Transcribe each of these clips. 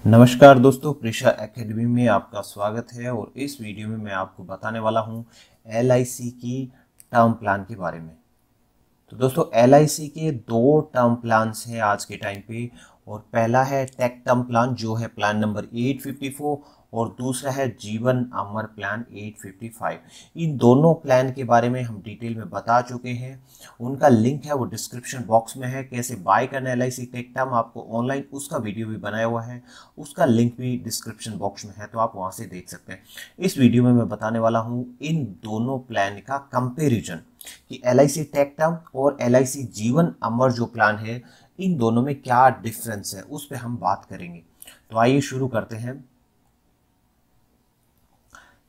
नमस्कार दोस्तों, प्रेशा एकेडमी में आपका स्वागत है। और इस वीडियो में मैं आपको बताने वाला हूं एलआईसी की टर्म प्लान के बारे में। तो दोस्तों, एलआईसी के दो टर्म प्लान्स हैं आज के टाइम पे। और पहला है टेक टर्म प्लान जो है प्लान नंबर 854 और दूसरा है जीवन अमर प्लान 855। इन दोनों प्लान के बारे में हम डिटेल में बता चुके हैं। उनका लिंक है वो डिस्क्रिप्शन बॉक्स में है। कैसे बाय करना है एलआईसी टेक टर्म आपको ऑनलाइन, उसका वीडियो भी बनाया हुआ है, उसका लिंक भी डिस्क्रिप्शन बॉक्स में है, तो आप वहां से देख सकते हैं। इस वीडियो में मैं बताने वाला हूं इन दोनों प्लान का कंपेरिजन कि एलआईसी टेक टर्म और एलआईसी जीवन अमर जो प्लान है, इन दोनों में क्या डिफरेंस है उस पर हम बात करेंगे। तो आइए शुरू करते हैं।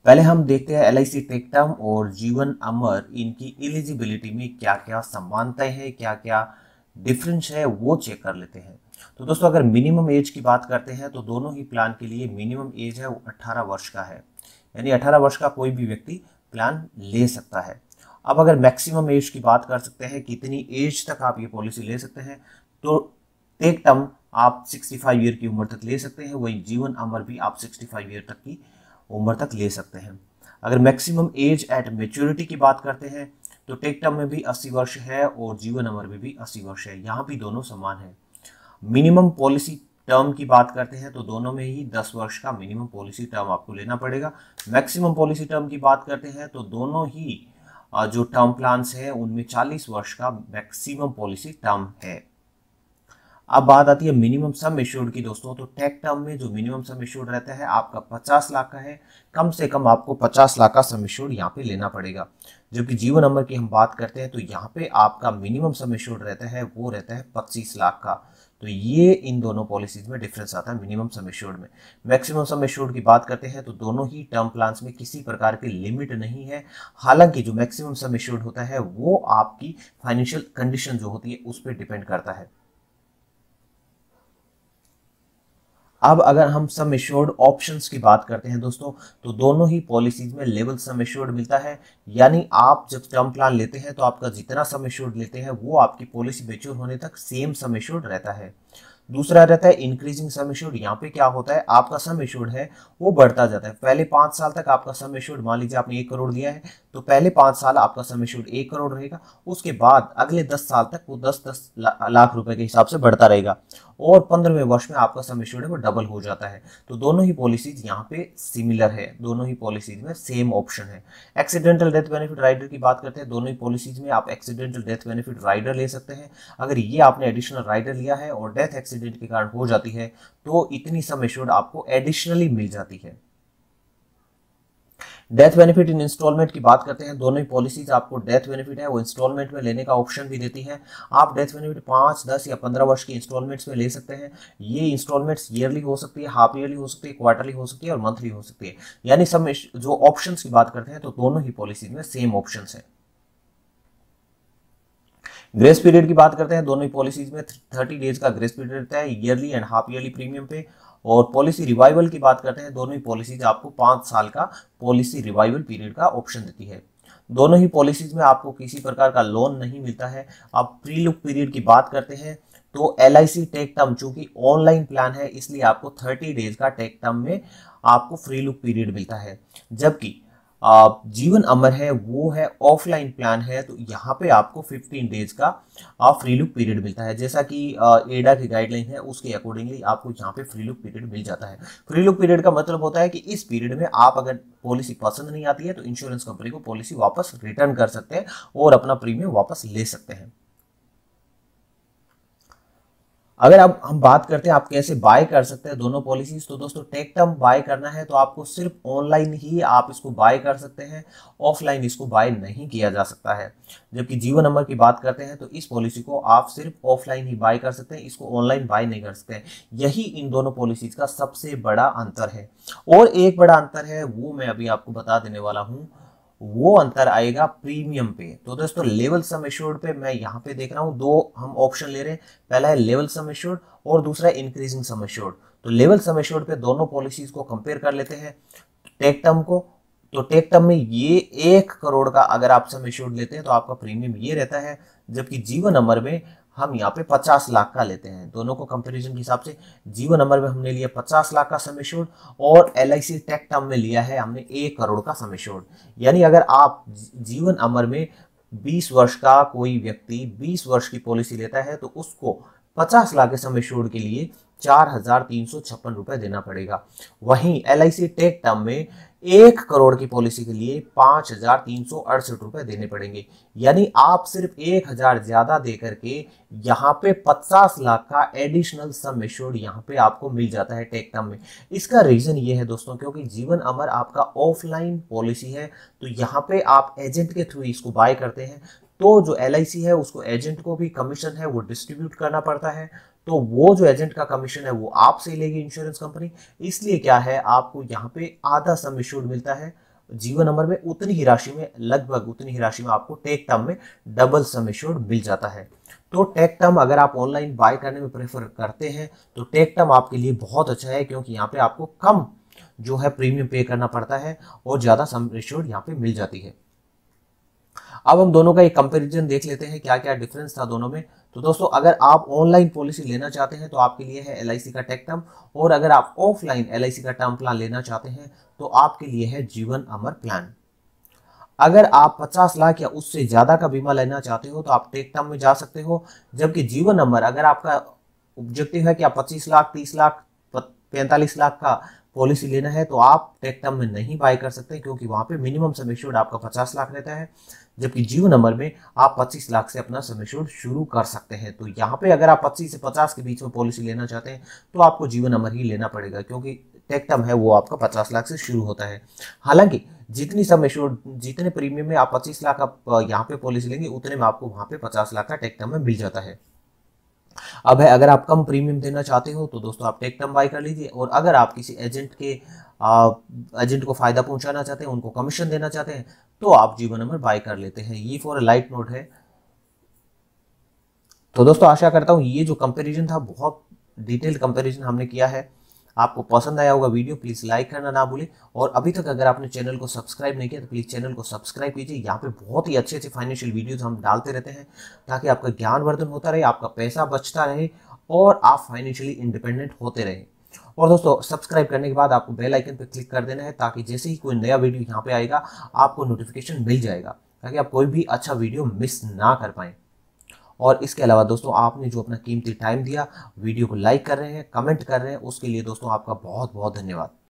पहले हम देखते हैं एलआईसी टेक टर्म और जीवन अमर, इनकी एलिजिबिलिटी में क्या क्या समानताएं हैं, क्या क्या डिफरेंस है, वो चेक कर लेते हैं। तो दोस्तों, अगर मिनिमम एज की बात करते हैं तो दोनों ही प्लान के लिए मिनिमम एज है वो 18 वर्ष का है। यानी 18 वर्ष का कोई भी व्यक्ति प्लान ले सकता है। अब अगर मैक्सिमम एज की बात कर सकते हैं, कितनी एज तक आप ये पॉलिसी ले सकते हैं, तो टेक टर्म आप 65 ईयर की उम्र तक ले सकते हैं, वही जीवन अमर भी आप 65 ईयर तक की उम्र तक ले सकते हैं। अगर मैक्सिमम एज एट मेच्योरिटी की बात करते हैं तो टेक टर्म में भी 80 वर्ष है और जीवन अमर में भी 80 वर्ष है, यहाँ भी दोनों समान है। मिनिमम पॉलिसी टर्म की बात करते हैं तो दोनों में ही 10 वर्ष का मिनिमम पॉलिसी टर्म आपको लेना पड़ेगा। मैक्सिमम पॉलिसी टर्म की बात करते हैं तो दोनों ही जो टर्म प्लान्स हैं उनमें 40 वर्ष का मैक्सिमम पॉलिसी टर्म है। अब बात आती है मिनिमम सम एश्योर्ड की दोस्तों। तो टेक टर्म में जो मिनिमम सम एश्योर्ड रहता है आपका 50 लाख का है। कम से कम आपको 50 लाख का सम एश्योर्ड यहाँ पे लेना पड़ेगा। जबकि जीवन अमर की हम बात करते हैं तो यहाँ पे आपका मिनिमम सम एश्योर्ड रहता है वो रहता है 25 लाख का। तो ये इन दोनों पॉलिसीज में डिफरेंस आता है मिनिमम सम एश्योर्ड में। मैक्सिमम सम एश्योर्ड की बात करते हैं तो दोनों ही टर्म प्लान्स में किसी प्रकार की लिमिट नहीं है। हालांकि जो मैक्सिमम सम एश्योर्ड होता है वो आपकी फाइनेंशियल कंडीशन जो होती है उस पर डिपेंड करता है। अब अगर हम सम एश्योर्ड ऑप्शंस की बात करते हैं दोस्तों, तो दोनों ही पॉलिसीज में लेवल सम एश्योर्ड मिलता है। यानी आप जब टर्म प्लान लेते हैं तो आपका जितना सम एश्योर्ड लेते हैं वो आपकी पॉलिसी मैच्योर होने तक सेम सम एश्योर्ड रहता है। दूसरा रहता है इंक्रीजिंग सम एश्योर्ड। यहाँ पे क्या होता है, आपका सम एश्योर्ड है वो बढ़ता जाता है। पहले 5 साल तक आपका सम एश्योर्ड, मान लीजिए आपने 1 करोड़ लिया है तो पहले 5 साल आपका सम एश्योर्ड 1 करोड़ रहेगा। उसके बाद अगले 10 साल तक वो 10-10 लाख रुपए के हिसाब से बढ़ता रहेगा और 15वें वर्ष में आपका सम एश्योर्ड है वो डबल हो जाता है। तो दोनों ही पॉलिसीज यहाँ पे सिमिलर है, दोनों ही पॉलिसीज में सेम ऑप्शन है। एक्सीडेंटल डेथ बेनिफिट राइडर की बात करते हैं, दोनों ही पॉलिसीज में आप एक्सीडेंटल डेथ बेनिफिट राइडर ले सकते हैं। अगर ये आपने एडिशनल राइडर लिया है और डेथ एक्सीडेंट के कारण हो जाती है तो इतनी सम एश्योर्ड आपको एडिशनली मिल जाती है। डेथ बेनिफिट इन इंस्टॉलमेंट की बात करते हैं, दोनों ही पॉलिसीज आपको डेथ बेनिफिट है वो इंस्टॉलमेंट में लेने का ऑप्शन भी देती है। आप डेथ बेनिफिट 5, 10 या 15 वर्ष की इंस्टॉलमेंट्स में ले सकते हैं। ये इंस्टॉलमेंट्स ईयरली हो सकती है, हाफ ईयरली हो सकती है, क्वार्टरली हो सकती है और मंथली हो सकती है। यानी सब जो ऑप्शंस की बात करते हैं तो दोनों ही पॉलिसीज में सेम ऑप्शंस है। ग्रेस पीरियड की बात करते हैं, दोनों ही पॉलिसीज में 30 डेज का ग्रेस पीरियड रहता है yearly and half yearly premium पे। और पॉलिसी रिवाइवल की बात करते हैं, दोनों ही पॉलिसीज आपको 5 साल का पॉलिसी रिवाइवल पीरियड का ऑप्शन देती है। दोनों ही पॉलिसीज में आपको किसी प्रकार का लोन नहीं मिलता है। अब प्री लुक पीरियड की बात करते हैं तो एलआईसी टेक टर्म चूंकि ऑनलाइन प्लान है इसलिए आपको 30 डेज का टेक टर्म में आपको फ्री लुक पीरियड मिलता है। जबकि जीवन अमर है वो है ऑफलाइन प्लान है, तो यहाँ पे आपको 15 डेज का फ्री लुक पीरियड मिलता है। जैसा कि एडा की गाइडलाइन है उसके अकॉर्डिंगली आपको यहाँ पे फ्री लुक पीरियड मिल जाता है। फ्री लुक पीरियड का मतलब होता है कि इस पीरियड में आप अगर पॉलिसी पसंद नहीं आती है तो इंश्योरेंस कंपनी को पॉलिसी वापस रिटर्न कर सकते हैं और अपना प्रीमियम वापस ले सकते हैं। अगर अब हम बात करते हैं आप कैसे बाय कर सकते हैं दोनों पॉलिसीज, तो दोस्तों टेक टर्म बाय करना है तो आपको सिर्फ ऑनलाइन ही आप इसको बाय कर सकते हैं, ऑफलाइन इसको बाय नहीं किया जा सकता है। जबकि जीवन अमर की बात करते हैं तो इस पॉलिसी को आप सिर्फ ऑफलाइन ही बाय कर सकते हैं, इसको ऑनलाइन बाय नहीं कर सकते हैं। यही इन दोनों पॉलिसीज का सबसे बड़ा अंतर है। और एक बड़ा अंतर है वो मैं अभी आपको बता देने वाला हूँ, वो अंतर आएगा प्रीमियम पे। तो दोस्तों लेवल सम एश्योर्ड पे मैं यहाँ पे देख रहा हूँ दो हम ऑप्शन ले रहे हैं, पहला है लेवल सम एश्योर्ड और दूसरा है इंक्रीजिंग सम एश्योर्ड। तो लेवल सम एश्योर्ड पे दोनों पॉलिसीज को कंपेयर कर लेते हैं टेक टर्म को। तो टेक टर्म में ये 1 करोड़ का अगर आप सम एश्योर्ड लेते हैं तो आपका प्रीमियम ये रहता है, जबकि जीवन अमर में हम यहाँ पे 50 लाख का लेते हैं। दोनों को कंपैरिजन के हिसाब से जीवन अमर में हमने लिया 50 लाख का सम एश्योर्ड और LIC टेक टर्म में लिया है हमने 1 करोड़ का सम एश्योर्ड। यानी अगर आप जीवन अमर में 20 वर्ष का कोई व्यक्ति 20 वर्ष की पॉलिसी लेता है तो उसको 50 लाख के सम एश्योर्ड के लिए 4,356 रुपए देना पड़ेगा। वहीं LIC टेक टर्म में 1 करोड़ की पॉलिसी के लिए 5,368 रुपए देने पड़ेंगे। यानी आप सिर्फ 1,000 ज्यादा दे करके यहाँ पे 50 लाख का एडिशनल सम एश्योर्ड यहाँ पे आपको मिल जाता है टेक टर्म में। इसका रीजन ये है दोस्तों, क्योंकि जीवन अमर आपका ऑफलाइन पॉलिसी है, तो यहाँ पे आप एजेंट के थ्रू इसको बाय करते हैं, तो जो LIC है उसको एजेंट को भी कमीशन है वो डिस्ट्रीब्यूट करना पड़ता है, तो वो जो एजेंट का कमीशन है वो आपसे लेगी इंश्योरेंस कंपनी। इसलिए क्या है, आपको यहाँ पे आधा सम एश्योर्ड मिलता है जीवन अमर में, उतनी ही राशि में, लगभग उतनी ही राशि में आपको टेक टर्म में डबल सम एश्योर्ड मिल जाता है। तो टेक टर्म अगर आप ऑनलाइन बाय करने में प्रेफर करते हैं तो टेक टर्म आपके लिए बहुत अच्छा है, क्योंकि यहाँ पे आपको कम जो है प्रीमियम पे करना पड़ता है और ज्यादा सम एश्योर्ड यहाँ पे मिल जाती है। अब हम दोनों का एक कंपैरिजन देख लेते हैं क्या क्या डिफरेंस था दोनों में। तो दोस्तों, अगर आप ऑनलाइन पॉलिसी लेना चाहते हैं तो आपके लिए है LIC का टेक टर्म, और अगर आप ऑफलाइन LIC का टर्म प्लान लेना चाहते हैं तो आपके लिए है जीवन अमर प्लान। अगर आप 50 लाख या उससे ज्यादा का बीमा लेना चाहते हो तो आप टेक टर्म में जा सकते हो, जबकि जीवन अमर अगर आपका ऑब्जेक्टिव है कि आप 25 लाख, 30 लाख, 45 लाख का पॉलिसी लेना है तो आप टेक टर्म में नहीं बाय कर सकते, क्योंकि वहां पे मिनिमम सम एश्योर्ड आपका 50 लाख रहता है, जबकि जीवन अमर में आप 25 लाख से अपना सम एश्योर्ड शुरू कर सकते हैं। तो यहाँ पे अगर आप 25 से 50 के बीच में पॉलिसी लेना चाहते हैं तो आपको जीवन अमर ही लेना पड़ेगा, क्योंकि टेक टर्म है वो आपका 50 लाख से शुरू होता है। हालांकि जितनी सम एश्योर्ड, जितने प्रीमियम में आप 25 लाख का यहाँ पे पॉलिसी लेंगे उतने में आपको वहां पे 50 लाख का टेक टर्म में मिल जाता है। अब है, अगर आप कम प्रीमियम देना चाहते हो तो दोस्तों आप टेक टर्म बाय कर लीजिए, और अगर आप किसी एजेंट को फायदा पहुंचाना चाहते हैं, उनको कमीशन देना चाहते हैं, तो आप जीवन अमर बाय कर लेते हैं। ये फॉर लाइट नोट है। तो दोस्तों, आशा करता हूं ये जो कंपैरिजन था, बहुत डिटेल कंपैरिजन हमने किया है, आपको पसंद आया होगा वीडियो। प्लीज लाइक करना ना भूलें, और अभी तक अगर आपने चैनल को सब्सक्राइब नहीं किया तो प्लीज चैनल को सब्सक्राइब कीजिए। यहाँ पे बहुत ही अच्छे अच्छे फाइनेंशियल वीडियोस हम डालते रहते हैं, ताकि आपका ज्ञानवर्धन होता रहे, आपका पैसा बचता रहे और आप फाइनेंशियली इंडिपेंडेंट होते रहे। और दोस्तों, सब्सक्राइब करने के बाद आपको बेल आइकन पर क्लिक कर देना है, ताकि जैसे ही कोई नया वीडियो यहाँ पे आएगा आपको नोटिफिकेशन मिल जाएगा, ताकि आप कोई भी अच्छा वीडियो मिस ना कर पाएं। और इसके अलावा दोस्तों, आपने जो अपना कीमती टाइम दिया, वीडियो को लाइक कर रहे हैं, कमेंट कर रहे हैं, उसके लिए दोस्तों आपका बहुत बहुत धन्यवाद।